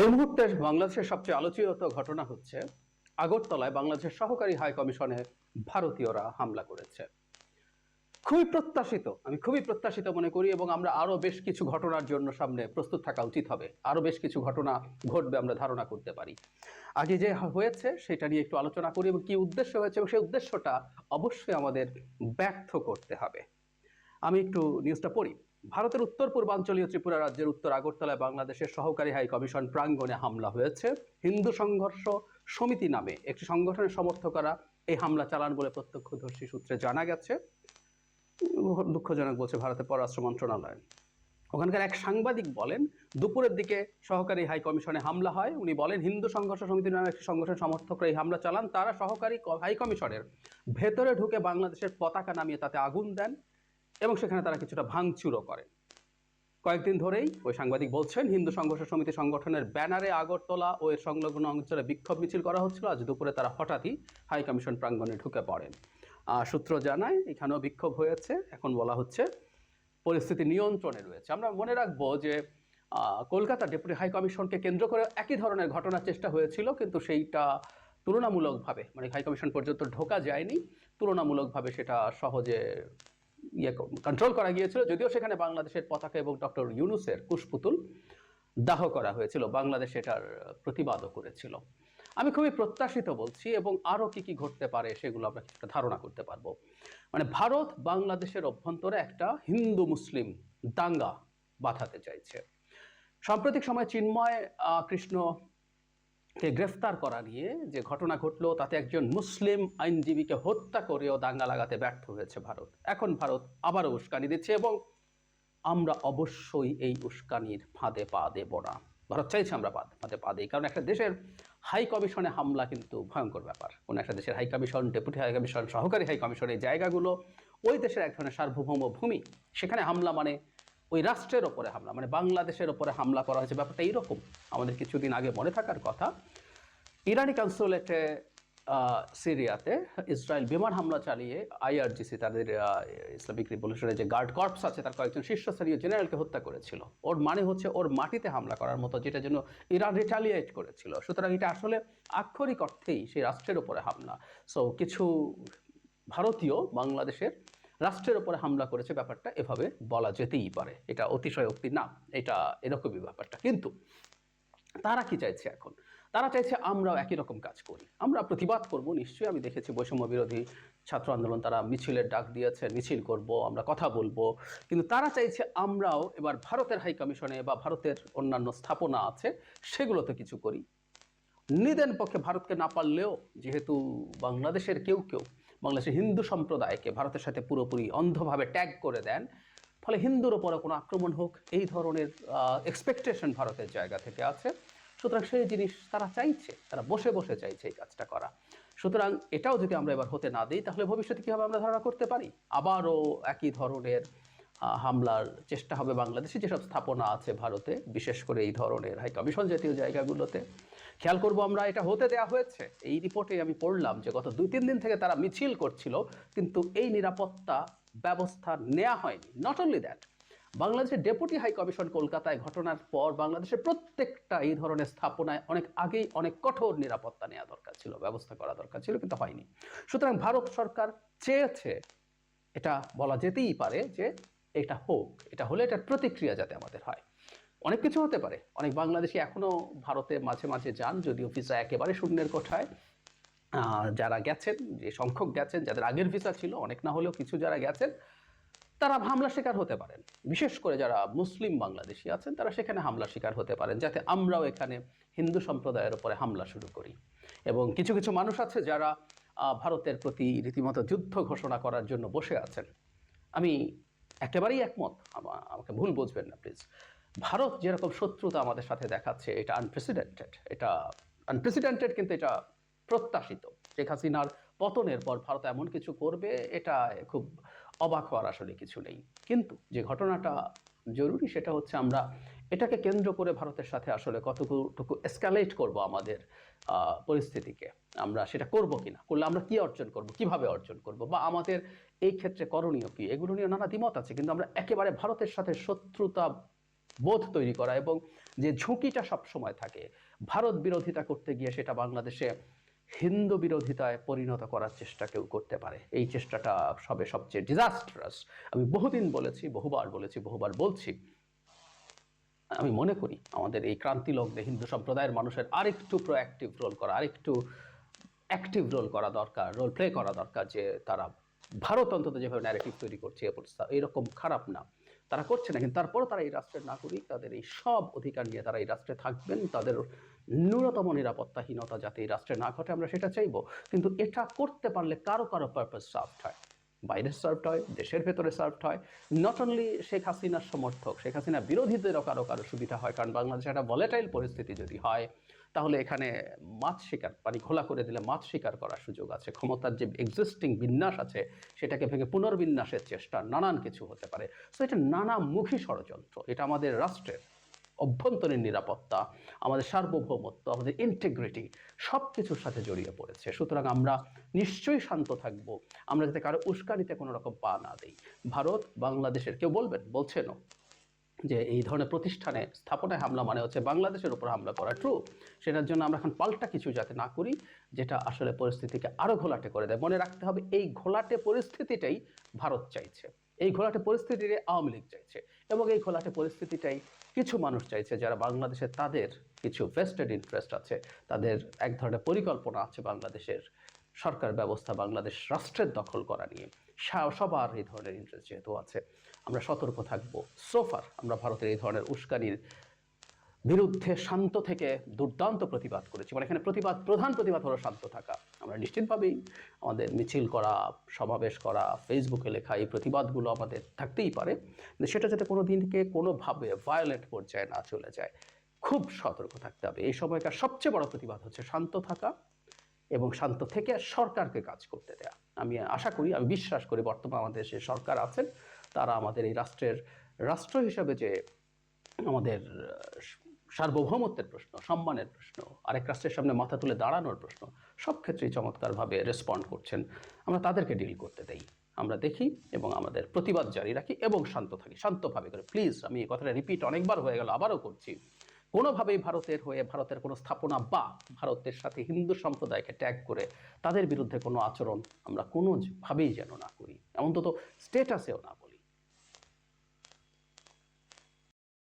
এই মুহূর্তে বাংলাদেশের সবচেয়ে আলোচিত ঘটনা হচ্ছে আগরতলায় বাংলাদেশের সহকারী হাই কমিশনে ভারতীয়রা হামলা করেছে। খুবই প্রত্যাশিত, আমি খুবই প্রত্যাশিত মনে করি, এবং আমরা আরো বেশ কিছু ঘটনার জন্য সামনে প্রস্তুত থাকা উচিত হবে। আরো বেশ কিছু ঘটনা ঘটবে আমরা ধারণা করতে পারি। আগে যে হয়েছে সেটা নিয়ে একটু আলোচনা করি এবং কি উদ্দেশ্য হয়েছে, এবং সেই উদ্দেশ্যটা অবশ্যই আমাদের ব্যর্থ করতে হবে। আমি একটু নিউজটা পড়ি। ভারতের উত্তর পূর্বাঞ্চলীয় ত্রিপুরা রাজ্যের উত্তর আগরতলায় বাংলাদেশের সহকারী হাই কমিশন প্রাঙ্গণে হামলা হয়েছে। হিন্দু সংঘর্ষ সমিতি নামে একটি সংগঠনের সমর্থকরা এই হামলা চালান বলে প্রত্যক্ষদর্শী সূত্রে জানা গেছে। দুঃখজনক বলছে ভারতের পররাষ্ট্র মন্ত্রণালয়। ওখানকার এক সাংবাদিক বলেন, দুপুরের দিকে সহকারী হাই কমিশনে হামলা হয়। উনি বলেন, হিন্দু সংঘর্ষ সমিতি নামে একটি সংগঠনের সমর্থকরা এই হামলা চালান। তারা সহকারী হাই কমিশনের ভেতরে ঢুকে বাংলাদেশের পতাকা নামিয়ে তাতে আগুন দেন এবং সেখানে তারা কিছুটা ভাঙচুরও করেন। কয়েকদিন ধরেই ওই সাংবাদিক বলছেন, হিন্দু সংঘর্ষ সমিতি সংগঠনের ব্যানারে আগরতলা ও এর সংলগ্ন অঞ্চলে বিক্ষোভ মিছিল করা হচ্ছিল। আজ দুপুরে তারা হঠাৎই হাই কমিশন প্রাঙ্গণে ঢুকে পড়েন। সূত্র জানায় এখানেও বিক্ষোভ হয়েছে। এখন বলা হচ্ছে পরিস্থিতি নিয়ন্ত্রণে রয়েছে। আমরা মনে রাখবো যে কলকাতা ডেপুটি হাই কমিশনকে কেন্দ্র করে একই ধরনের ঘটনার চেষ্টা হয়েছিল, কিন্তু সেইটা তুলনামূলকভাবে, মানে হাই কমিশন পর্যন্ত ঢোকা যায়নি, তুলনামূলকভাবে সেটা সহজে কন্ট্রোল করা গিয়েছিল, যদিও সেখানে বাংলাদেশের পতাকা এবং ডক্টর ইউনূসের কুশপুতুল দাহ করা হয়েছিল। বাংলাদেশ এটার প্রতিবাদও করেছিল। আমি খুবই প্রত্যাশিত বলছি, এবং আরও কি কি ঘটতে পারে সেগুলো আমরা কিছুটা ধারণা করতে পারবো। মানে ভারত বাংলাদেশের অভ্যন্তরে একটা হিন্দু মুসলিম দাঙ্গা বাঁধাতে চাইছে। সাম্প্রতিক সময় চিন্ময় কৃষ্ণকে গ্রেফতার করা নিয়ে যে ঘটনা ঘটলো, তাতে একজন মুসলিম আইনজীবীকে হত্যা করেও দাঙ্গা লাগাতে ব্যর্থ হয়েছে ভারত। এখন ভারত আবারও উস্কানি দিচ্ছে, এবং আমরা অবশ্যই এই উস্কানির ফাঁদে পা দেব না। ভারত চাইছে আমরা ফাঁদে পা দিই, কারণ একটা দেশের হাই কমিশনে হামলা কিন্তু ভয়ঙ্কর ব্যাপার। কোনো একটা দেশের high commission, deputy high commission, সহকারী হাই কমিশন, এই জায়গাগুলো ওই দেশের এক ধরনের সার্বভৌম ভূমি। সেখানে হামলা মানে ওই রাষ্ট্রের ওপরে হামলা, মানে বাংলাদেশের ওপরে হামলা করা হয়েছে। ব্যাপারটা এইরকম। আমাদের কিছুদিন আগে মনে থাকার কথা, ইরানি কনসুলেটে সিরিয়াতে ইসরায়েল বিমান হামলা চালিয়ে আইআরজিসি, তাদের ইসলামিক রিভলিউশনের যে গার্ড কর্পস আছে, তার কয়েকজন শীর্ষস্থানীয় জেনারেলকে হত্যা করেছিল। ওর মানে হচ্ছে ওর মাটিতে হামলা করার মতো, যেটা জন্য ইরান রিটালিয়েট করেছিল। সুতরাং এটা আসলে আক্ষরিক অর্থেই সেই রাষ্ট্রের উপরে হামলা। সো কিছু ভারতীয় বাংলাদেশের রাষ্ট্রের উপরে হামলা করেছে, ব্যাপারটা এভাবে বলা যেতেই পারে। এটা অতিশয়োক্তি না, এটা এরকমই ব্যাপারটা। কিন্তু তারা কি চাইছে এখন? তারা চাইছে আমরাও একই রকম কাজ করি, আমরা প্রতিবাদ করব। নিশ্চয়ই আমি দেখেছি বৈষম্য বিরোধী ছাত্র আন্দোলন, তারা মিছিলের ডাক দিয়েছে, মিছিল করব, আমরা কথা বলবো। কিন্তু তারা চাইছে আমরাও এবার ভারতের হাই কমিশনে বা ভারতের অন্যান্য স্থাপনা আছে সেগুলোতে কিছু করি। নিদেন পক্ষে ভারতকে না পারলেও, যেহেতু বাংলাদেশের কেউ কেউ বাংলাদেশের হিন্দু সম্প্রদায়কে ভারতের সাথে পুরোপুরি অন্ধভাবে ট্যাগ করে দেন, ফলে হিন্দুর ওপরে কোনো আক্রমণ হোক এই ধরনের এক্সপেকটেশন ভারতের জায়গা থেকে আছে। সুতরাং সেই জিনিস তারা চাইছে, তারা বসে বসে চাইছে এই কাজটা করা। সুতরাং এটাও যদি আমরা এবার হতে না দিই, তাহলে ভবিষ্যতে কীভাবে আমরা ধারণা করতে পারি আবারও একই ধরনের হামলার চেষ্টা হবে বাংলাদেশে যেসব স্থাপনা আছে ভারতে, বিশেষ করে এই ধরনের হাই কমিশন জাতীয় জায়গাগুলোতে। খেয়াল করব আমরা, এটা হতে দেয়া হয়েছে। এই রিপোর্টে আমি পড়লাম যে গত 2-3 দিন থেকে তারা মিছিল করছিল, কিন্তু এই নিরাপত্তা ব্যবস্থা নেওয়া হয়নি। নট অনলি দ্যাট, বাংলাদেশের ডেপুটি হাই কমিশন কলকাতায় ঘটনার পর বাংলাদেশের প্রত্যেকটা এই ধরনের স্থাপনায় অনেক আগেই অনেক কঠোর নিরাপত্তা নেওয়া দরকার ছিল, ব্যবস্থা করা দরকার ছিল, কিন্তু হয়নি। সুতরাং ভারত সরকার চেয়েছে, এটা বলা যেতেই পারে যে এটা হোক, এটা হলে এটার প্রতিক্রিয়া যাতে আমাদের হয়। অনেক কিছু হতে পারে। অনেক বাংলাদেশি এখনও ভারতে মাঝে মাঝে যান, যদিও ভিসা একেবারে শূন্যের কোঠায়। যারা গেছেন, যে সংখ্যক গেছেন, যাদের আগের ভিসা ছিল, অনেক না হলেও কিছু যারা গেছেন, তারা হামলার শিকার হতে পারেন। বিশেষ করে যারা মুসলিম বাংলাদেশি আছেন, তারা সেখানে হামলার শিকার হতে পারেন, যাতে আমরাও এখানে হিন্দু সম্প্রদায়ের উপরে হামলা শুরু করি। এবং কিছু কিছু মানুষ আছে যারা ভারতের প্রতি রীতিমতো যুদ্ধ ঘোষণা করার জন্য বসে আছেন। আমি একেবারেই একমত, আমাকে ভুল বুঝবেন না প্লিজ। ভারত যেরকম শত্রুতা আমাদের সাথে দেখাচ্ছে, এটা আনপ্রেসিডেন্টেড, কিন্তু এটা প্রত্যাশিত। শেখ হাসিনার পতনের পর ভারত এমন কিছু করবে, এটা খুব অবাক হওয়ার আসলে কিছু নেই। কিন্তু যে ঘটনাটা জরুরি সেটা হচ্ছে আমরা এটাকে কেন্দ্র করে ভারতের সাথে আসলে কতটুকু এসকালেট করব আমাদের পরিস্থিতিকে, আমরা সেটা করব কিনা, করলে আমরা কি অর্জন করব, কিভাবে অর্জন করব, বা আমাদের এই ক্ষেত্রে করণীয় কি, এগুলো নিয়ে নানা দ্বিমত আছে। কিন্তু আমরা একেবারে ভারতের সাথে শত্রুতা বোধ তৈরি করা এবং যে ঝুঁকিটা সবসময় থাকে, ভারত বিরোধিতা করতে গিয়ে সেটা বাংলাদেশে হিন্দু বিরোধিতায় পরিণত করার চেষ্টা কেউ করতে পারে। এই চেষ্টাটা সবচেয়ে ডিজাস্ট্রাস। আমি বহুদিন বলেছি, বহুবার বলছি, আমি মনে করি আমাদের এই ক্রান্তিলগ্নে হিন্দু সম্প্রদায়ের মানুষের আরেকটু প্রোঅ্যাক্টিভ রোল করা, আরেকটু অ্যাক্টিভ রোল করা দরকার, রোল প্লে করা দরকার, যে তারা ভারত অন্তত যেভাবে ন্যারেটিভ তৈরি করছে এরকম খারাপ না, তারা করছে না, কিন্তু তারপরও তারা এই রাষ্ট্রের নাগরিক, তাদের এই সব অধিকার নিয়ে তারা এই রাষ্ট্রে থাকবেন, তাদের ন্যূনতম নিরাপত্তাহীনতা যাতে এই রাষ্ট্রে না ঘটে আমরা সেটা চাইবো। কিন্তু এটা করতে পারলে কারো পারপাস সার্ভড হয়, বাইরে সার্ভড হয়, দেশের ভেতরে সার্ভড হয়। নট অনলি শেখ হাসিনার সমর্থক, শেখ হাসিনা বিরোধীদেরও কারো সুবিধা হয়, কারণ বাংলাদেশে একটা ভলেটাইল পরিস্থিতি যদি হয় তাহলে এখানে মাছ শিকার, পানি ঘোলা করে দিলে মাছ শিকার করার সুযোগ আছে, ক্ষমতার যে এক্সিস্টিং বিন্যাস আছে সেটাকে ভেঙে পুনর্বিন্যাসের চেষ্টা, নানান কিছু হতে পারে। সো এটা নানামুখী ষড়যন্ত্র, এটা আমাদের রাষ্ট্রের অভ্যন্তরীণ নিরাপত্তা, আমাদের সার্বভৌমত্ব, আমাদের ইন্টিগ্রিটি সব কিছুর সাথে জড়িয়ে পড়েছে। সুতরাং আমরা নিশ্চয়ই শান্ত থাকব, আমরা যাতে কারো উস্কানিতে কোনো রকম পা না দিই। ভারত বাংলাদেশের, কেউ বলছেনও যে এই ধরনের প্রতিষ্ঠানে স্থাপনায় হামলা মানে হচ্ছে বাংলাদেশের উপর হামলা করা, ট্রু। সেটার জন্য আমরা এখন পাল্টা কিছু যাতে না করি যেটা আসলে পরিস্থিতিকে আরো ঘোলাটে করে দেয়। মনে রাখতে হবে এই ঘোলাটে পরিস্থিতিটাই ভারত চাইছে, এই ঘোলাটে পরিস্থিতিটাই আওয়ামী লীগ চাইছে, এবং এই ঘোলাটে পরিস্থিতিটাই কিছু মানুষ চাইছে যারা বাংলাদেশে, তাদের কিছু ভেস্টেড ইন্টারেস্ট আছে, তাদের এক ধরনের পরিকল্পনা আছে বাংলাদেশের সরকার ব্যবস্থা, বাংলাদেশ রাষ্ট্রের দখল করা নিয়ে। সবার এই ধরনের ইন্টারেস্ট যেহেতু আছে, আমরা সতর্ক থাকবো। সোফার আমরা ভারতের এই ধরনের উস্কানির বিরুদ্ধে শান্ত থেকে দুর্দান্ত প্রতিবাদ করেছি। মানে এখানে প্রধান প্রতিবাদ হলো শান্ত থাকা। আমরা নিশ্চিতভাবেই আমাদের মিছিল করা, সমাবেশ করা, ফেসবুকে লেখা এই প্রতিবাদগুলো আমাদের থাকতেই পারে, কিন্তু সেটা যাতে কোনো দিনকে কোনোভাবে ভায়োলেন্ট পর্যায়ে না চলে যায়, খুব সতর্ক থাকতে হবে। এই সময়কার সবচেয়ে বড় প্রতিবাদ হচ্ছে শান্ত থাকা এবং শান্ত থেকে সরকারকে কাজ করতে দেয়া। আমি আশা করি, আমি বিশ্বাস করি বর্তমানে আমাদের দেশে সরকার আছেন, তারা আমাদের এই রাষ্ট্র হিসাবে যে আমাদের সার্বভৌমত্বের প্রশ্ন, সম্মানের প্রশ্ন, আরেক রাষ্ট্রের সামনে মাথা তুলে দাঁড়ানোর প্রশ্ন, সব ক্ষেত্রেই চমৎকারভাবে রেসপন্ড করছেন। আমরা তাদেরকে ডিল করতে দেই, আমরা দেখি এবং আমাদের প্রতিবাদ জারি রাখি এবং শান্ত থাকি, শান্তভাবে করে। প্লিজ, আমি এই কথাটা রিপিট অনেকবার হয়ে গেল, আবারও করছি, কোনোভাবেই ভারতের হয়ে, ভারতের কোনো স্থাপনা বা ভারতের সাথে হিন্দু সম্প্রদায়কে ট্যাগ করে তাদের বিরুদ্ধে কোনো আচরণ আমরা কোনোভাবেই যেন না করি, এমন তো স্টেটাসেও না করি।